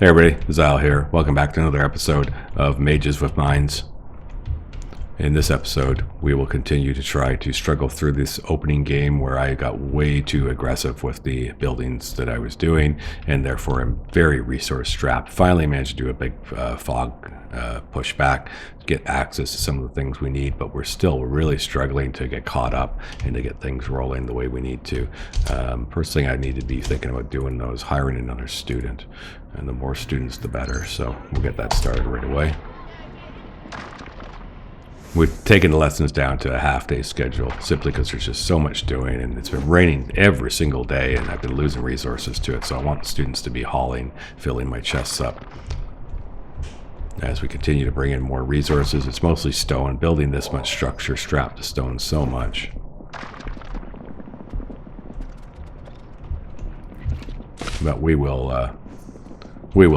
Hey everybody, Zal here. Welcome back to another episode of Mages with Minds. In this episode, we will continue to try to struggle through this opening game where I got way too aggressive with the buildings that I was doing, and therefore I'm very resource strapped. Finally managed to do a big fog push back, get access to some of the things we need, but we're still really struggling to get caught up and to get things rolling the way we need to. First thing I need to be thinking about doing though is hiring another student, and the more students the better, so we'll get that started right away. We've taken the lessons down to a half-day schedule simply because there's just so much doing, and it's been raining every single day, and I've been losing resources to it, so I want the students to be hauling, filling my chests up. As we continue to bring in more resources, it's mostly stone. Building this much structure strapped to stone so much. But we will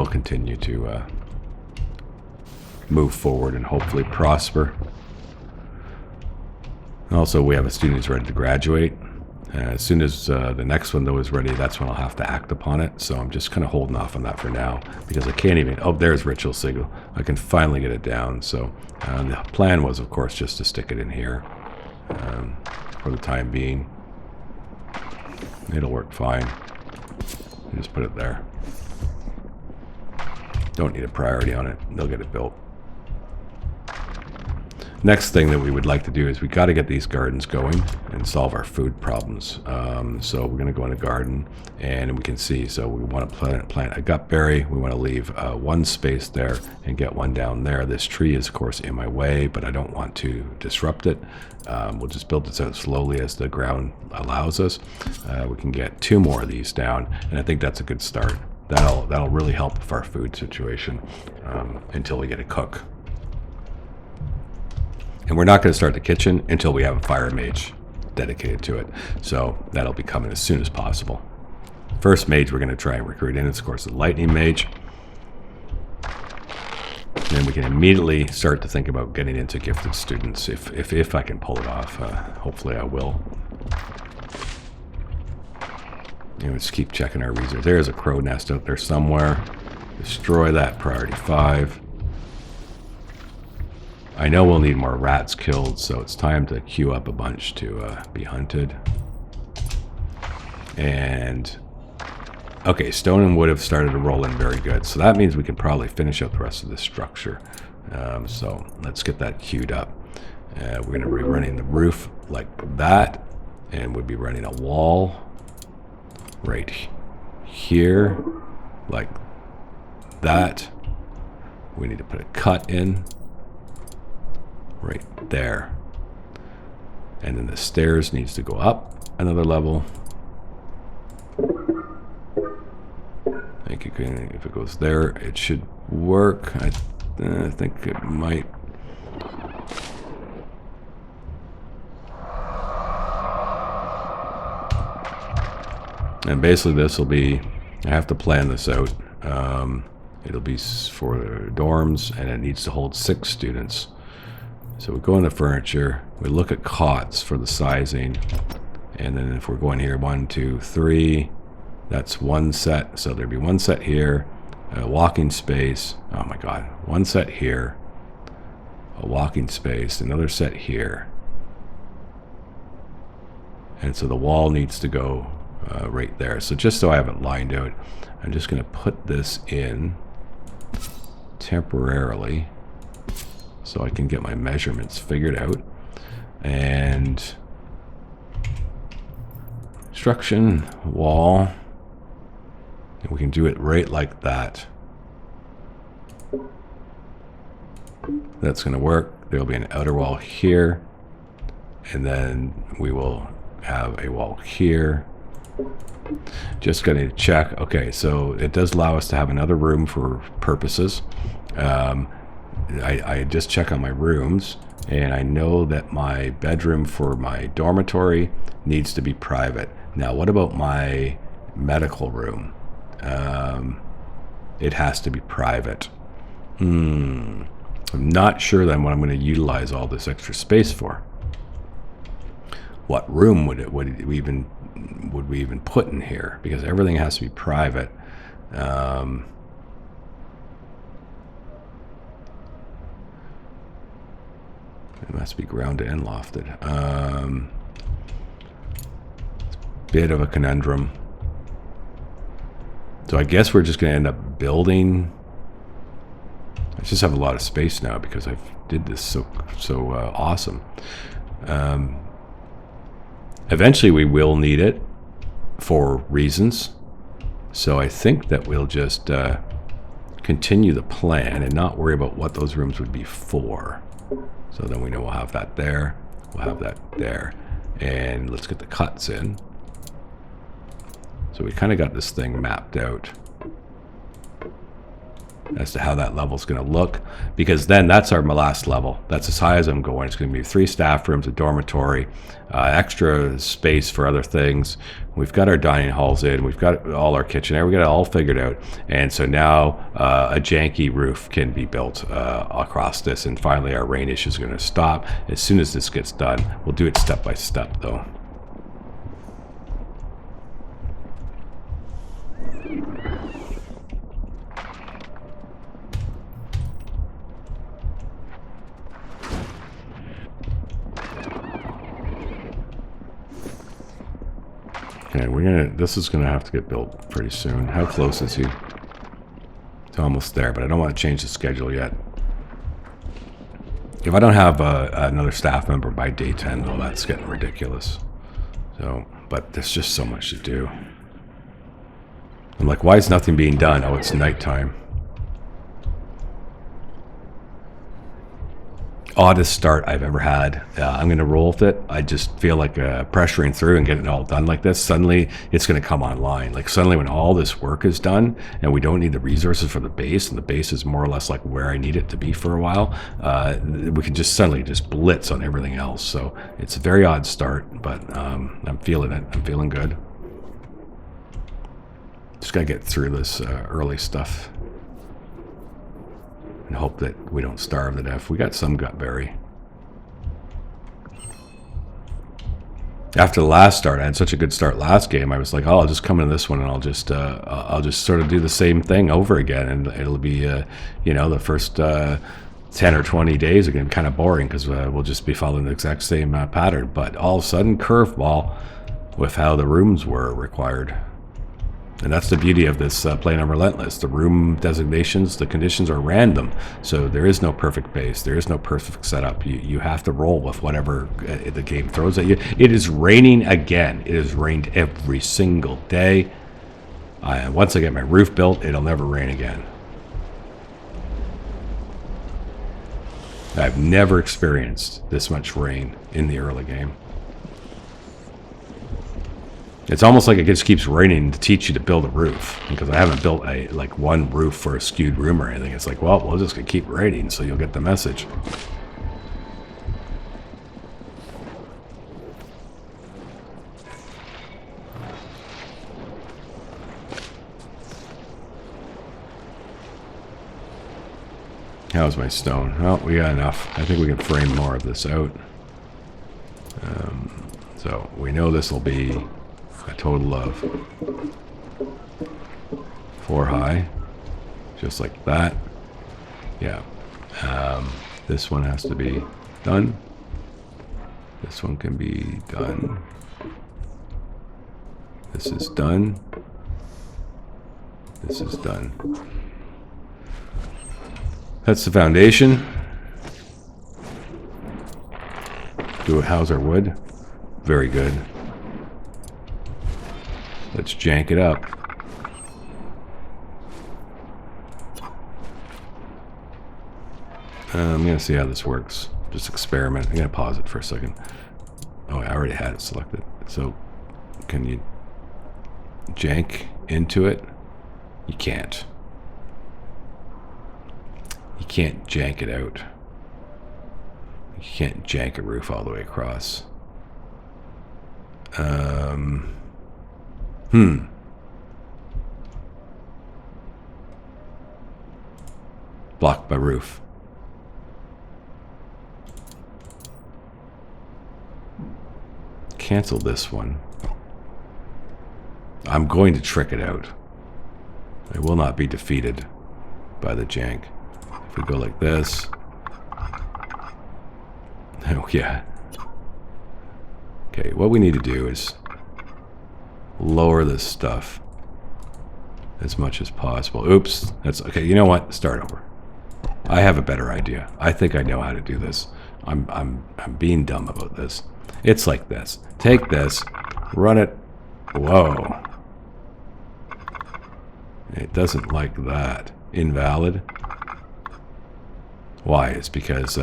continue to move forward and hopefully prosper. Also, we have a student who's ready to graduate. As soon as the next one, though, is ready, that's when I'll have to act upon it. So I'm just kind of holding off on that for now because I can't even... Oh, there's Ritual Sigil. I can finally get it down. So the plan was, of course, just to stick it in here for the time being. It'll work fine. Just put it there. Don't need a priority on it. They'll get it built. Next thing that we would like to do is we got to get these gardens going and solve our food problems. So we're going to go in a garden and we can see. So we want to plant a gutberry. We want to leave one space there and get one down there. This tree is, of course, in my way, but I don't want to disrupt it. We'll just build this out slowly as the ground allows us. We can get 2 more of these down, and I think that's a good start. That'll really help with our food situation until we get a cook. And we're not going to start the kitchen until we have a fire mage dedicated to it. So that'll be coming as soon as possible. First mage we're going to try and recruit in is, of course, the lightning mage. And then we can immediately start to think about getting into gifted students if I can pull it off. Hopefully I will. And let's keep checking our reserves. There's a crow nest out there somewhere. Destroy that, priority 5. I know we'll need more rats killed, so it's time to queue up a bunch to be hunted. And, okay, stone and wood have started to roll in very good, so that means we can probably finish up the rest of this structure. So let's get that queued up. We're going to be running the roof like that, and we'll be running a wall right here, like that. We need to put a cut in right there, and then the stairs needs to go up another level. I think you can, if it goes there, it should work. I think it might. And basically this will be, I have to plan this out. It'll be for dorms, and it needs to hold 6 students. So we go into furniture, we look at cots for the sizing, and then if we're going here, 1, 2, 3, that's 1 set. So there'd be 1 set here, a walking space. Oh my God, 1 set here, a walking space, another set here. And so the wall needs to go right there. So just so I have it lined out, I'm just going to put this in temporarily so I can get my measurements figured out. And construction wall, and we can do it right like that. That's going to work. There'll be an outer wall here, and then we will have a wall here. Just going to check. Okay, so it does allow us to have another room for purposes. I just check on my rooms, and I know that my bedroom for my dormitory needs to be private. Now, what about my medical room? It has to be private. I'm not sure then what I'm going to utilize all this extra space for. What room would we even put in here? Because everything has to be private. It must be grounded and lofted. Bit of a conundrum. So I guess we're just going to end up building. I just have a lot of space now because I did this so awesome. Eventually we will need it for reasons. So I think that we'll just continue the plan and not worry about what those rooms would be for. So then we know we'll have that there. We'll have that there. And let's get the cuts in. So we kind of got this thing mapped out as to how that level's going to look, because then that's our last level. That's as high as I'm going. It's going to be 3 staff rooms, a dormitory, extra space for other things. We've got our dining halls in. We've got all our kitchen area. We got it all figured out. And so now a janky roof can be built across this. And finally, our rain issue is going to stop as soon as this gets done. We'll do it step by step, though. Okay, this is gonna have to get built pretty soon. How close is he? It's almost there, but I don't want to change the schedule yet. If I don't have another staff member by day 10, though, that's getting ridiculous. So, but there's just so much to do. I'm like, why is nothing being done? Oh, it's nighttime. Oddest start I've ever had. I'm going to roll with it. I just feel like pressuring through and getting it all done like this. Suddenly, it's going to come online. Like suddenly when all this work is done and we don't need the resources for the base, and the base is more or less like where I need it to be for a while, we can just suddenly just blitz on everything else. So it's a very odd start, but I'm feeling it. I'm feeling good. Just got to get through this early stuff. And hope that we don't starve to death. We got some gutberry. After the last start, I had such a good start last game. I was like, oh, I'll just come into this one and I'll just sort of do the same thing over again, and it'll be, you know, the first 10 or 20 days again, kind of boring because we'll just be following the exact same pattern. But all of a sudden, curveball with how the rooms were required. And that's the beauty of this Playing on Relentless. The room designations, the conditions are random. So there is no perfect base. There is no perfect setup. You have to roll with whatever the game throws at you. It is raining again. It has rained every single day. Once I get my roof built, it'll never rain again. I've never experienced this much rain in the early game. It's almost like it just keeps raining to teach you to build a roof, because I haven't built one roof for a skewed room or anything. It's like, well, we'll just gonna keep raining, so you'll get the message. How's my stone? Well, we got enough. I think we can frame more of this out. So we know this will be a total of 4 high, just like that. Yeah. This one has to be done. This one can be done. This is done. This is done. That's the foundation. How's our wood? Very good. Let's jank it up. I'm going to see how this works. Just experiment. I'm going to pause it for a second. Oh, I already had it selected. So, can you jank into it? You can't. You can't jank it out. You can't jank a roof all the way across. Blocked by roof. Cancel this one. I'm going to trick it out. I will not be defeated by the jank. If we go like this. Oh, yeah. Okay, what we need to do is lower this stuff as much as possible. Oops. That's okay. You know what? Start over. I have a better idea. I think I know how to do this. I'm being dumb about this. It's like this. Take this, run it. Whoa. It doesn't like that. Invalid. Why? It's because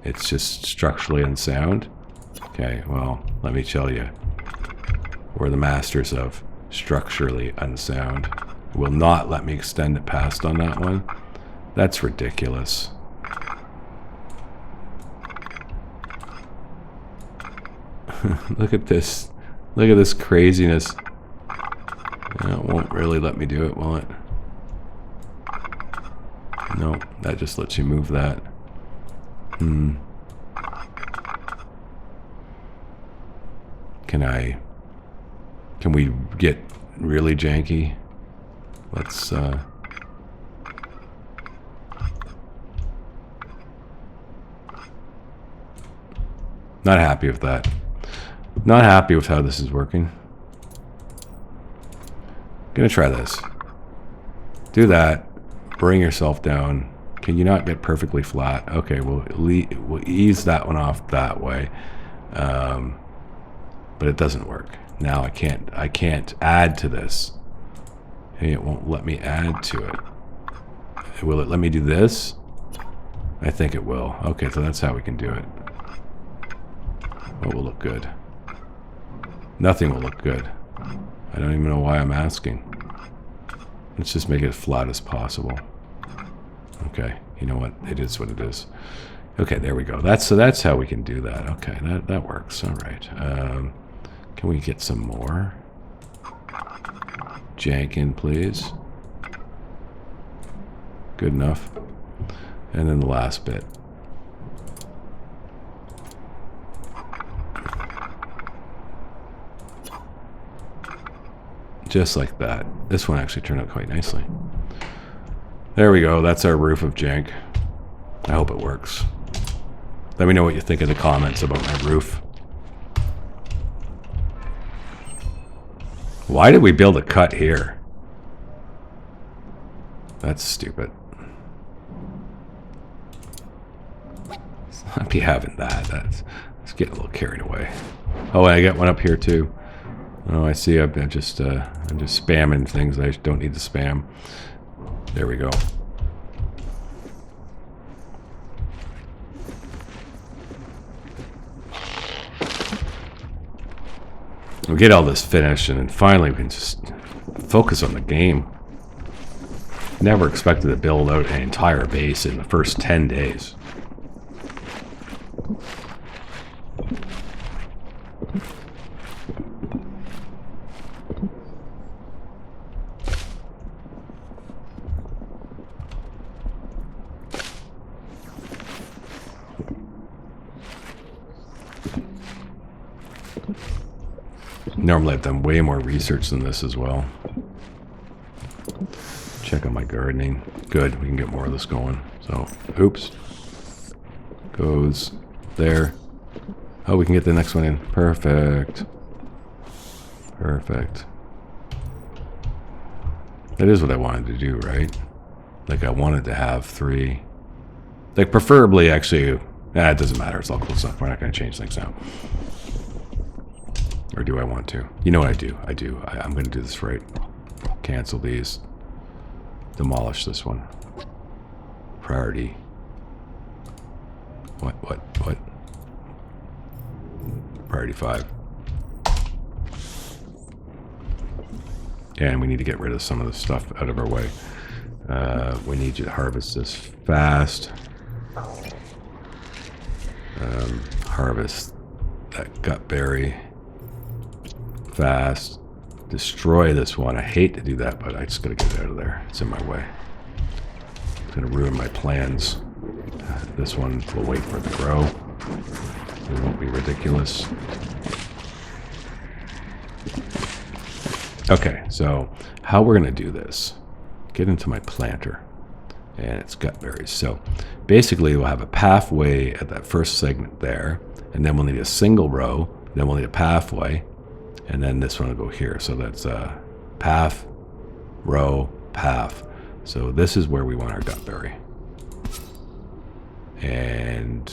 it's just structurally unsound. Okay, well, let me tell you. We're the masters of structurally unsound. It will not let me extend it past on that one. That's ridiculous. Look at this. Look at this craziness. It won't really let me do it, will it? No, that just lets you move that. Can we get really janky? Let's, not happy with that. Not happy with how this is working. Gonna try this. Do that. Bring yourself down. Can you not get perfectly flat? Okay, we'll ease that one off that way. But it doesn't work. Now I can't add to this. Hey, it won't let me add to it. Will it let me do this? I think it will. Okay, so that's how we can do it. What will look good? Nothing will look good. I don't even know why I'm asking. Let's just make it as flat as possible. Okay, you know what? It is what it is. Okay, there we go. That's how we can do that. Okay, that works. All right. Can we get some more? Jank in, please. Good enough. And then the last bit. Just like that. This one actually turned out quite nicely. There we go. That's our roof of jank. I hope it works. Let me know what you think in the comments about my roof. Why did we build a cut here? That's stupid. Let's not be having that. Let's get a little carried away. Oh, and I got one up here too. Oh, I see. I'm just spamming things I don't need to spam. There we go. We'll get all this finished, and then finally we can just focus on the game. Never expected to build out an entire base in the first 10 days. Normally I've done way more research than this as well. Check on my gardening. Good, we can get more of this going. So, oops. Goes there. Oh, we can get the next one in. Perfect. Perfect. That is what I wanted to do, right? Like I wanted to have 3. Like preferably actually, it doesn't matter. It's all close enough. We're not going to change things now. Or do I want to? You know what I do? I'm going to do this right. Cancel these. Demolish this one. Priority. What? Priority 5. And we need to get rid of some of the stuff out of our way. We need you to harvest this fast. Harvest that gut berry. Fast. Destroy this one. I hate to do that, but I just gotta get it out of there. It's in my way. It's gonna ruin my plans. This one will wait for it to grow. It won't be ridiculous. Okay, so how we're gonna do this. Get into my planter. and it's gut berries. So basically we'll have a pathway at that first segment there, and then we'll need a single row, then we'll need a pathway, and then this one will go here. So that's path, row, path. So this is where we want our gutberry. And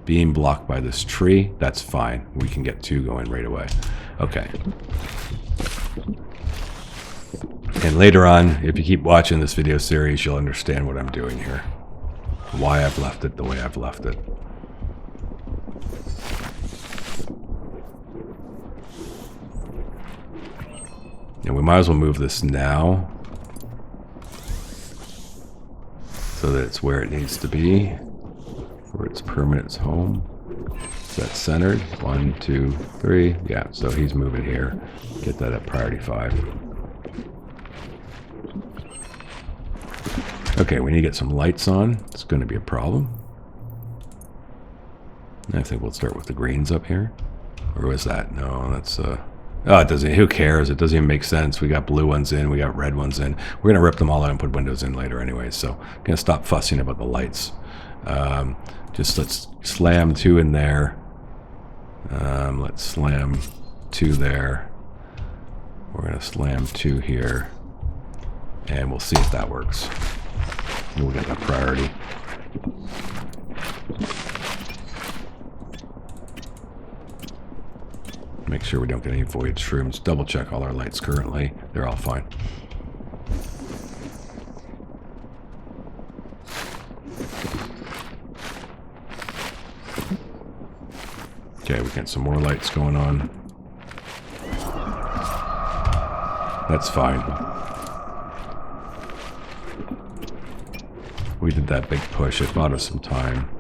being blocked by this tree, that's fine. We can get 2 going right away. Okay. And later on, if you keep watching this video series, you'll understand what I'm doing here. Why I've left it the way I've left it. And we might as well move this now, so that it's where it needs to be, where its permanent home. Is that centered? 1, 2, 3. Yeah, so he's moving here. Get that at priority 5. Okay, we need to get some lights on. It's going to be a problem. I think we'll start with the greens up here. Or was that? No, that's... Oh, it doesn't... Who cares? It doesn't even make sense. We got blue ones in. We got red ones in. We're going to rip them all out and put windows in later anyway. So I'm going to stop fussing about the lights. Just let's slam 2 in there. Let's slam 2 there. We're going to slam 2 here. And we'll see if that works. We'll get that priority. Make sure we don't get any void shrooms. Double check all our lights currently. They're all fine. Okay, we got some more lights going on. That's fine. We did that big push. It bought us some time.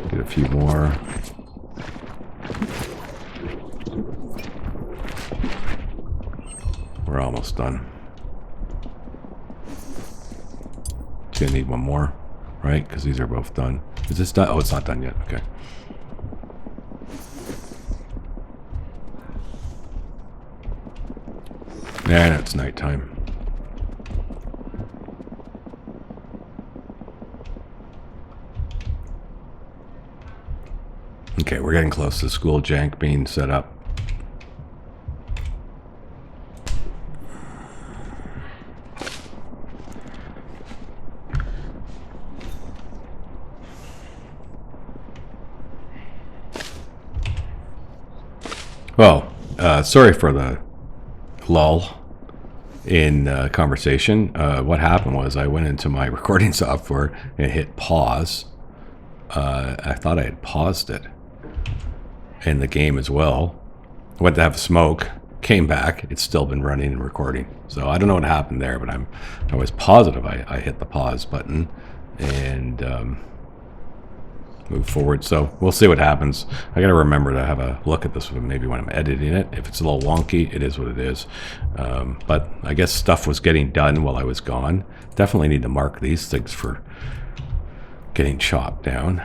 Get a few more. We're almost done. Gonna need one more, right? Because these are both done. Is this done? Oh, it's not done yet. Okay. Yeah, it's nighttime. Okay, we're getting close to school jank being set up. Well, sorry for the lull in conversation. What happened was I went into my recording software and hit pause. I thought I had paused it in the game as well. Went to have a smoke, came back, it's still been running and recording. So I don't know what happened there, but I was positive I hit the pause button and move forward. So we'll see what happens. I gotta remember to have a look at this maybe when I'm editing it. If it's a little wonky, it is what it is. But I guess stuff was getting done while I was gone. Definitely need to mark these things for getting chopped down.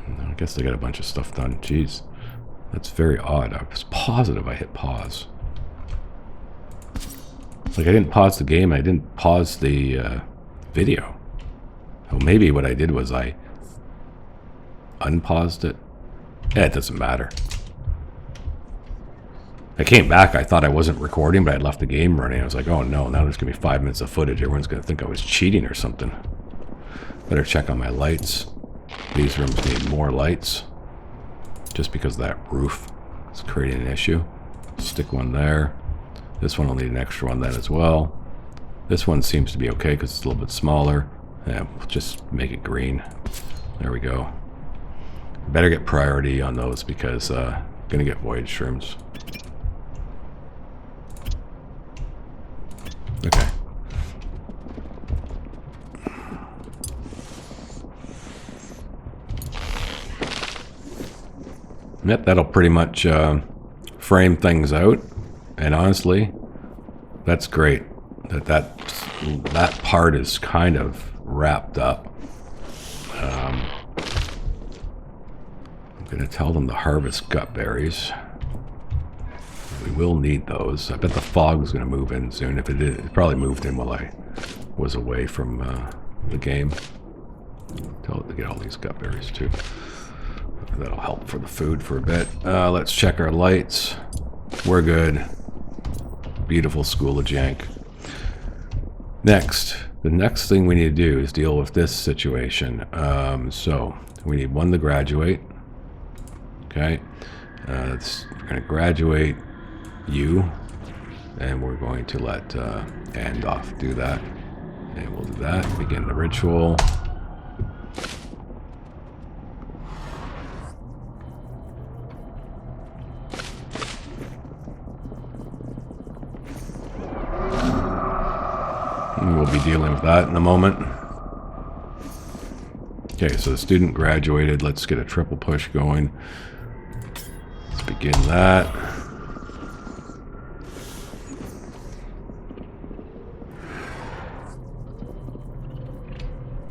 I guess they got a bunch of stuff done. Jeez, that's very odd. I was positive I hit pause. Like I didn't pause the game. I didn't pause the video. Well, maybe what I did was I unpaused it. Yeah, it doesn't matter. I came back. I thought I wasn't recording, but I left the game running. I was like, oh no, now there's going to be 5 minutes of footage. Everyone's going to think I was cheating or something. Better check on my lights. These rooms need more lights. Just because of that roof is creating an issue. Stick one there. This one will need an extra one then as well. This one seems to be okay because it's a little bit smaller. Yeah, we'll just make it green. There we go. Better get priority on those because I'm gonna get void shrooms. Okay. Yep, that'll pretty much frame things out. And honestly, that's great. That part is kind of wrapped up. I'm going to tell them to harvest gut berries. We will need those. I bet the fog's going to move in soon. If it did, it probably moved in while I was away from the game. Tell it to get all these gutberries too. That'll help for the food for a bit. Let's check our lights. We're good. Beautiful School of Jank. Next, the next thing we need to do is deal with this situation. So we need one to graduate. Okay, we're going to graduate you, and we're going to let Andoff do that. And we'll do that. Begin the ritual. And we'll be dealing with that in a moment. Okay, so the student graduated. Let's get a triple push going. Let's begin that.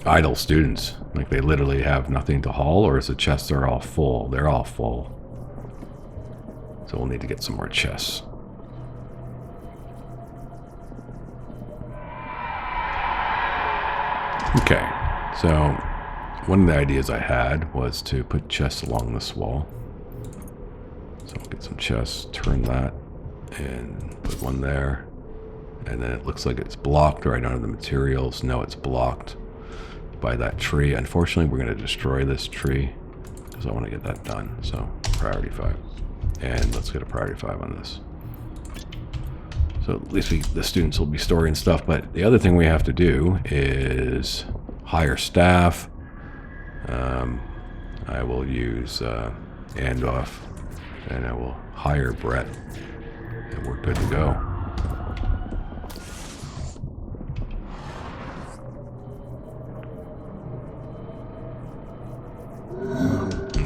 Idle students, like they literally have nothing to haul, or is the chests are all full? They're all full. So we'll need to get some more chests. Okay, so one of the ideas I had was to put chests along this wall. So I'll get some chests, turn that, and put one there. And then it looks like it's blocked, or I don't have the materials. No, it's blocked by that tree. Unfortunately, we're going to destroy this tree because I want to get that done. So priority 5. And let's get a priority 5 on this. So at least the students will be storing stuff. But the other thing we have to do is hire staff. I will use Andoff, and I will hire Brett, and we're good to go.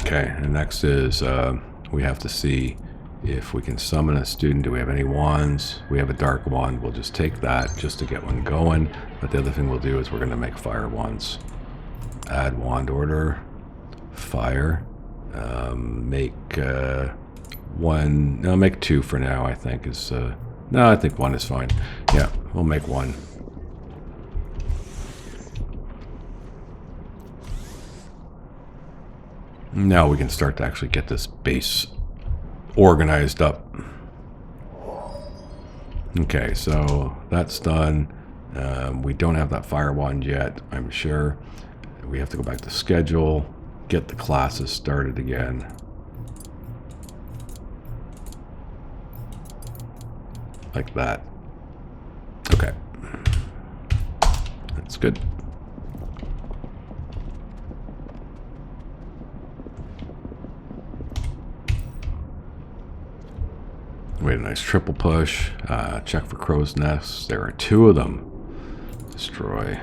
Okay, and next is we have to see if we can summon a student. Do we have any wands? We have a dark wand. We'll just take that just to get one going. But the other thing we'll do is we're going to make fire wands. Add wand order, fire. Make one. No, make 2 for now. I think is. No, I think 1 is fine. Yeah, we'll make 1. Now we can start to actually get this base organized up. Okay, so that's done. We don't have that fire wand yet, I'm sure. We have to go back to schedule, get the classes started again. Like that. Okay. That's good. We had a nice triple push. Check for crow's nests. There are 2 of them. Destroy.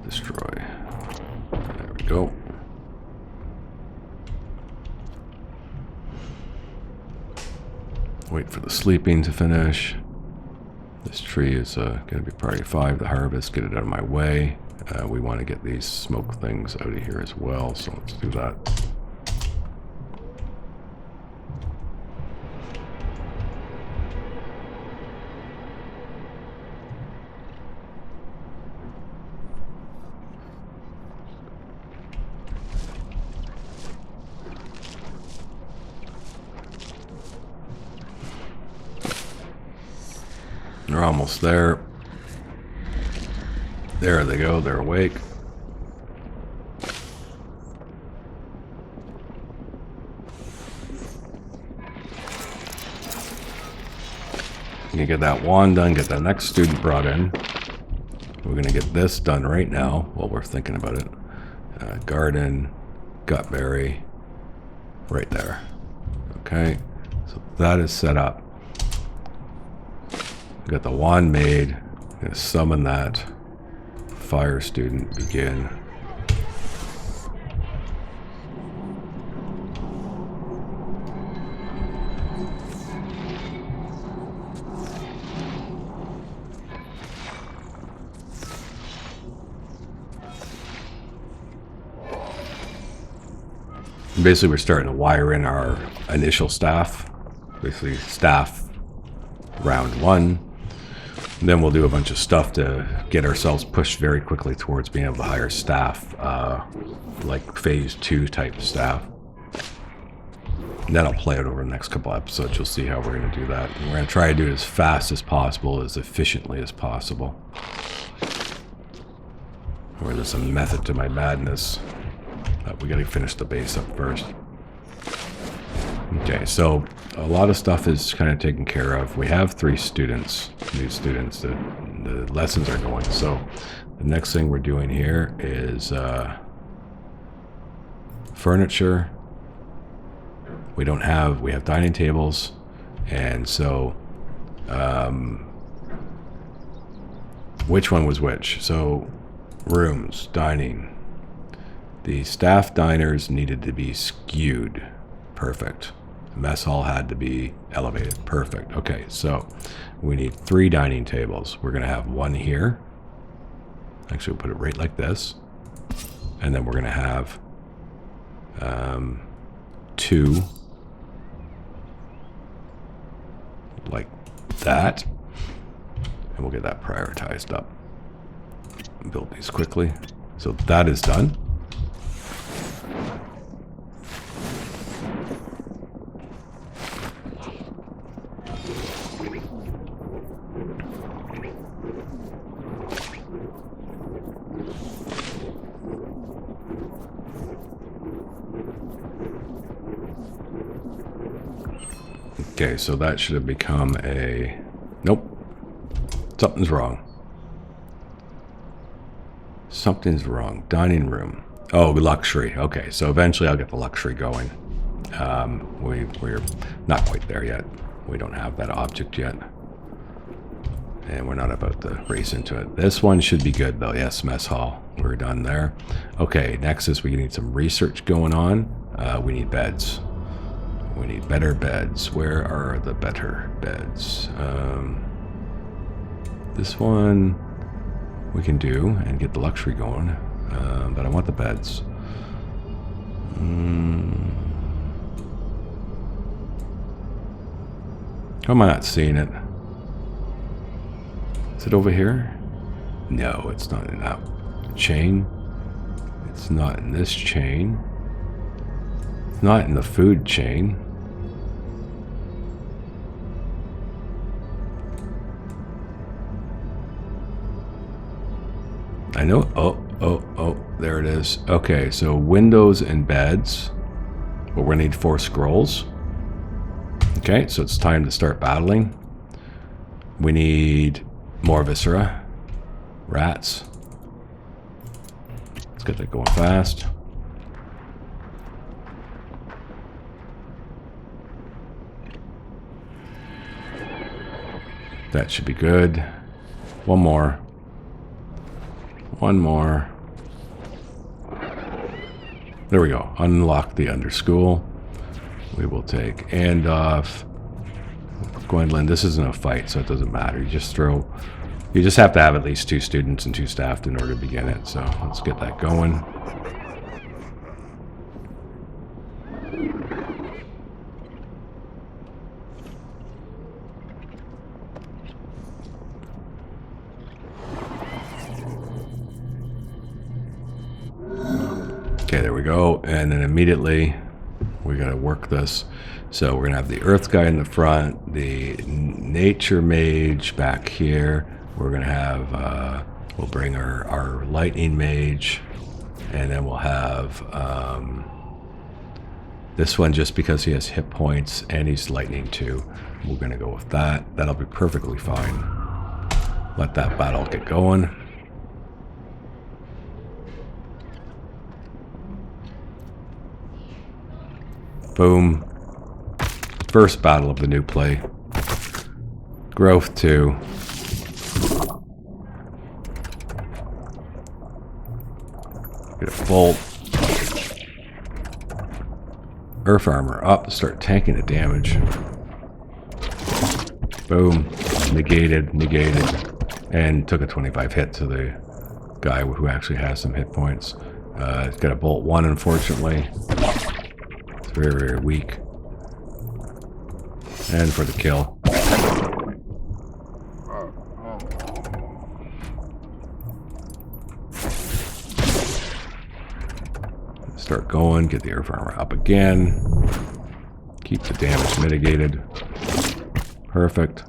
Destroy. There we go. Wait for the sleeping to finish. This tree is going to be priority 5. The harvest. Get it out of my way. We want to get these smoke things out of here as well. So let's do that. They're almost there. There they go. They're awake. You get that wand done, get the next student brought in. We're going to get this done right now while we're thinking about it. Garden, gutberry, right there. Okay, so that is set up. We got the wand made. I'm going to summon that. Fire student, begin. Basically, we're starting to wire in our initial staff basically staff round 1. And then we'll do a bunch of stuff to get ourselves pushed very quickly towards being able to hire staff, like phase 2 type staff. And then I'll play it over the next couple episodes. You'll see how we're going to do that. And we're going to try to do it as fast as possible, as efficiently as possible. Where there's a method to my madness. But we got to finish the base up first. Okay, so a lot of stuff is kind of taken care of. We have 3 students, new students. The lessons are going. So the next thing we're doing here is furniture. We have dining tables, and so which one was which? So rooms, dining. The staff diners needed to be skewed. Perfect. Mess hall had to be elevated. Perfect. Okay, so we need 3 dining tables. We're going to have 1 here. Actually, we'll put it right like this. And then we're going to have 2 like that. And we'll get that prioritized up. Build these quickly. So that is done. Okay, so that should have become a... Nope. Something's wrong. Something's wrong. Dining room. Oh, luxury. Okay, so eventually I'll get the luxury going. We're not quite there yet. We don't have that object yet. And we're not about to race into it. This one should be good, though. Yes, mess hall. We're done there. Okay, next is we need some research going on. We need beds. We need better beds. Where are the better beds? This one we can do and get the luxury going. But I want the beds. How am I not seeing it? Is it over here? No, it's not in that chain. It's not in this chain. It's not in the food chain. I know. Oh, there it is. Okay, so windows and beds. Well, we're gonna need 4 scrolls. Okay, so it's time to start battling. We need more viscera. Rats. Let's get that going fast. That should be good. One more. One more. There we go. Unlock the underschool. We will take and off. Gwendolyn, this isn't a fight, so it doesn't matter. You just have to have at least 2 students and 2 staff in order to begin it. So let's get that going. Okay, there we go. And then immediately we got to work this. So we're going to have the earth guy in the front, the nature mage back here. We're going to have, we'll bring our lightning mage, and then we'll have this one just because he has hit points and he's lightning too. We're going to go with that. That'll be perfectly fine. Let that battle get going. Boom. First battle of the new play. Growth 2. Get a bolt. Earth armor up to start tanking the damage. Boom. Negated. And took a 25 hit to the guy who actually has some hit points. He's got a bolt 1, unfortunately. It's very, very weak. And for the kill. Start going, get the earth armor up again. Keep the damage mitigated. Perfect.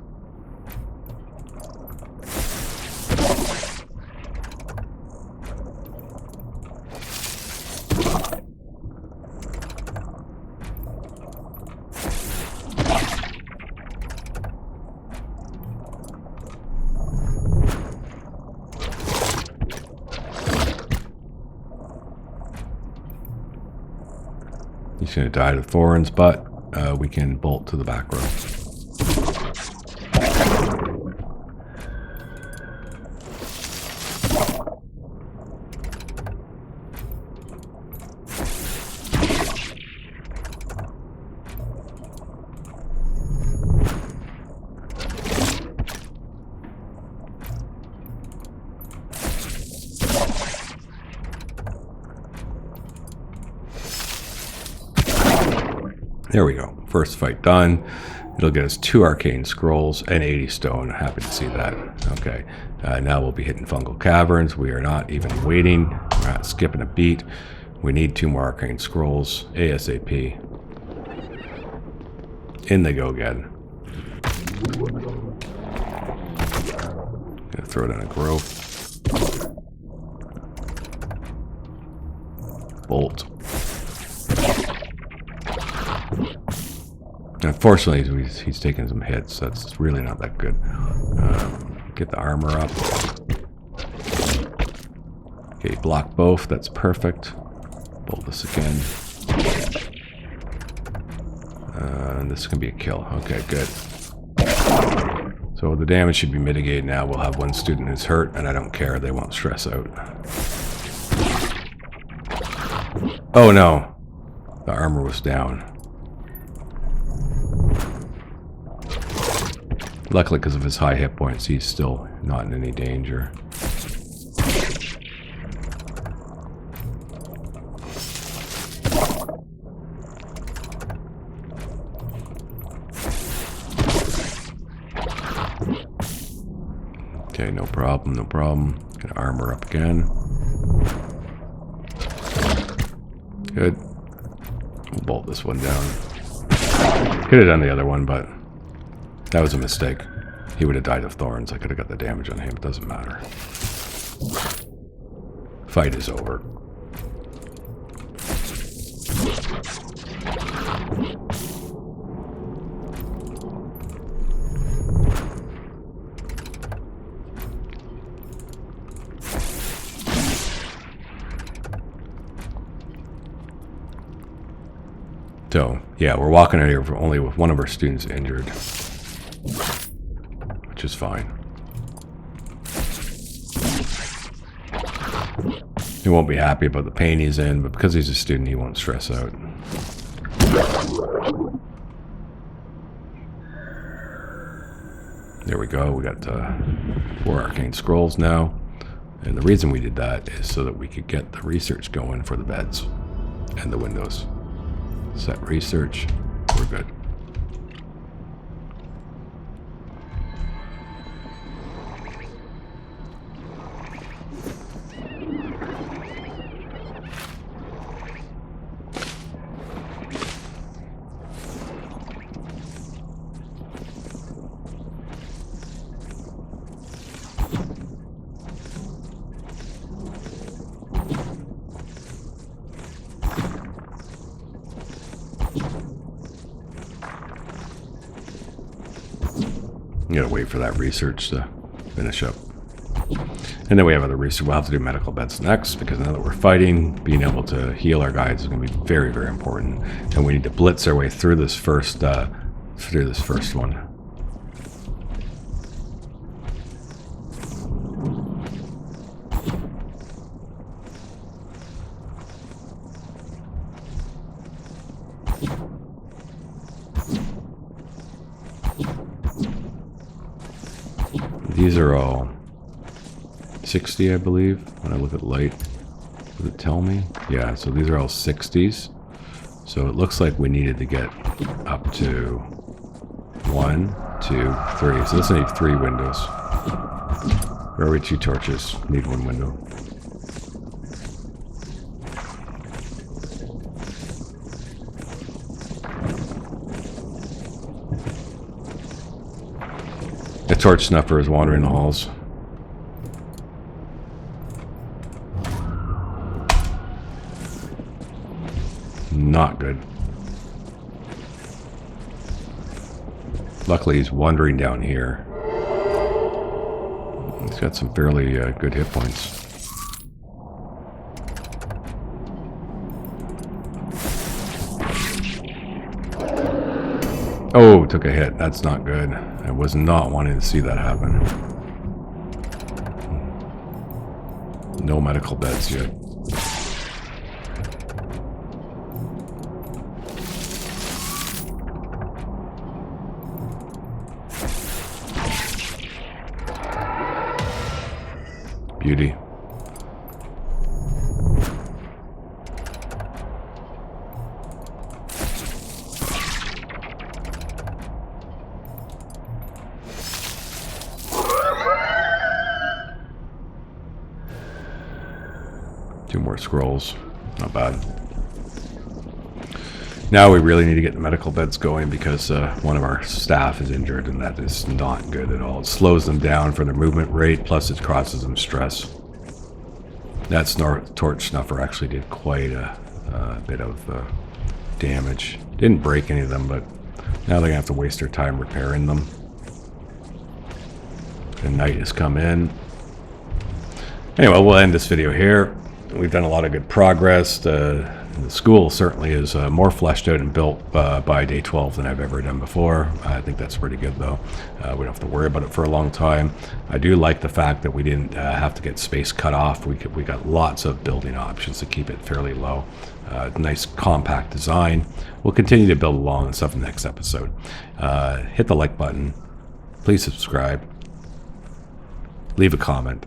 He's going to die to thorns, but we can bolt to the back row. There we go. First fight done. It'll get us 2 arcane scrolls and 80 stone. Happy to see that. Okay. Now we'll be hitting fungal caverns. We are not even waiting. We're not skipping a beat. We need 2 more arcane scrolls ASAP. In they go again. Gonna throw down a growth. Bolt. Unfortunately, he's taking some hits. That's really not that good. Get the armor up. Okay, block both. That's perfect. Bolt this again. And this can be a kill. Okay, good. So the damage should be mitigated now. We'll have 1 student who's hurt, and I don't care. They won't stress out. Oh no! The armor was down. Luckily, because of his high hit points, he's still not in any danger. Okay, no problem, no problem. Gonna armor up again. Good. We'll bolt this one down. Could have done the other one, but that was a mistake. He would have died of thorns. I could have got the damage on him. It doesn't matter. Fight is over. So, yeah, we're walking out here only with 1 of our students injured. Which is fine. He won't be happy about the pain he's in, but because he's a student, he won't stress out. There we go. We got 4 arcane scrolls now. And the reason we did that is so that we could get the research going for the beds and the windows. Set research. We're good. You gotta wait for that research to finish up. And then we have other research. We'll have to do medical beds next, because now that we're fighting, being able to heal our guys is going to be very, very important. And we need to blitz our way through this first one. These are all 60, I believe, when I look at light. Does it tell me? Yeah, so these are all 60s. So it looks like we needed to get up to 1, 2, 3. So this needs 3 windows. Where are we? 2 torches. Need 1 window. A torch snuffer is wandering the halls. Not good. Luckily, he's wandering down here. He's got some fairly good hit points. Oh, took a hit. That's not good. I was not wanting to see that happen. No medical beds yet. Beauty. Two more scrolls. Not bad. Now we really need to get the medical beds going because one of our staff is injured, and that is not good at all. It slows them down for their movement rate, plus it causes them stress. That torch snuffer actually did quite a bit of damage. Didn't break any of them, but now they're going to have to waste their time repairing them. The night has come in. Anyway, we'll end this video here. We've done a lot of good progress. The school certainly is more fleshed out and built by day 12 than I've ever done before. I think that's pretty good, though. We don't have to worry about it for a long time. I do like the fact that we didn't have to get space cut off. We got lots of building options to keep it fairly low. Nice compact design. We'll continue to build along and stuff in the next episode. Hit the like button. Please subscribe. Leave a comment.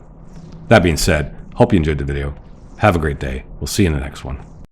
That being said, hope you enjoyed the video. Have a great day. We'll see you in the next one.